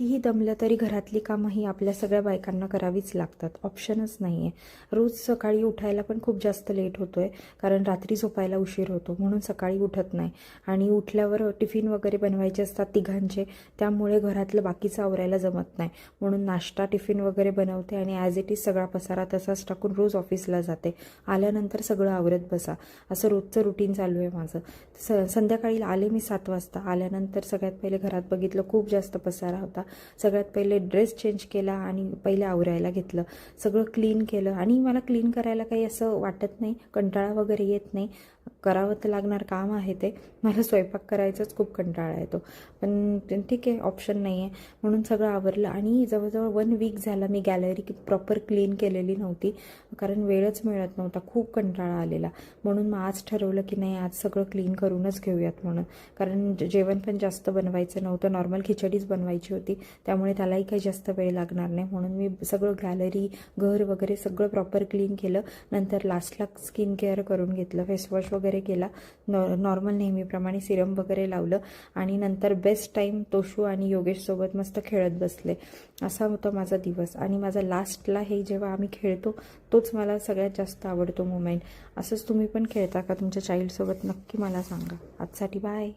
कितीही दमलं तरी घरातली कामं ही आपल्या सगळ्या बायकांना करावीच लागतात, ऑप्शनच नाही आहे. रोज सकाळी उठायला पण खूप जास्त लेट होतो आहे, कारण रात्री झोपायला उशीर होतो म्हणून सकाळी उठत नाही. आणि उठल्यावर टिफिन वगैरे बनवायचे असतात तिघांचे, त्यामुळे घरातलं बाकीचं आवरायला जमत नाही. म्हणून नाश्ता टिफिन वगैरे बनवते आणि ॲज इट इज सगळा पसारा तसाच टाकून रोज ऑफिसला जाते. आल्यानंतर सगळं आवरत बसा, असं रोजचं रुटीन चालू आहे माझं. संध्याकाळी आले मी 7 वाजता. आल्यानंतर सगळ्यात पहिले घरात बघितलं, खूप जास्त पसारा होता. सगळ्यात पहिले ड्रेस चेंज केला आणि पहिले आवरायला घेतलं. सगळं क्लीन केलं आणि मला क्लीन करायला काही असं वाटत नाही, कंटाळा वगैरे येत नाही. करावं तर लागणार काम आहे ते. मला स्वयंपाक करायचाच खूप कंटाळा येतो, पण ठीक आहे, ऑप्शन नाही आहे. म्हणून सगळं आवरलं आणि जवळजवळ 1 वीक झाला मी गॅलरी प्रॉपर क्लीन केलेली नव्हती, कारण वेळच मिळत नव्हता, खूप कंटाळा आलेला. म्हणून मग आज ठरवलं की नाही, आज सगळं क्लीन करूनच घेऊयात म्हणून. कारण जेवण पण जास्त बनवायचं नव्हतं, नॉर्मल खिचडीच बनवायची होती, त्यामुळे त्यालाही काही जास्त वेळ लागणार नाही. म्हणून मी सगळं गॅलरी, घर वगैरे सगळं प्रॉपर क्लीन केलं. नंतर लास्टला स्किन केअर करून घेतलं, फेसवॉश वगैरे केला, नॉर्मल नेहमीप्रमाणे सिरम वगैरे लावलं आणि नंतर बेस्ट टाईम तोशू आणि योगेशसोबत मस्त खेळत बसले. असा होता माझा दिवस. आणि माझा लास्टला हे जेव्हा आम्ही खेळतो तोच मला सगळ्यात जास्त आवडतो मोमेंट. असंच तुम्ही पण खेळता का तुमच्या चाइल्डसोबत? नक्की मला सांगा. आजसाठी बाय.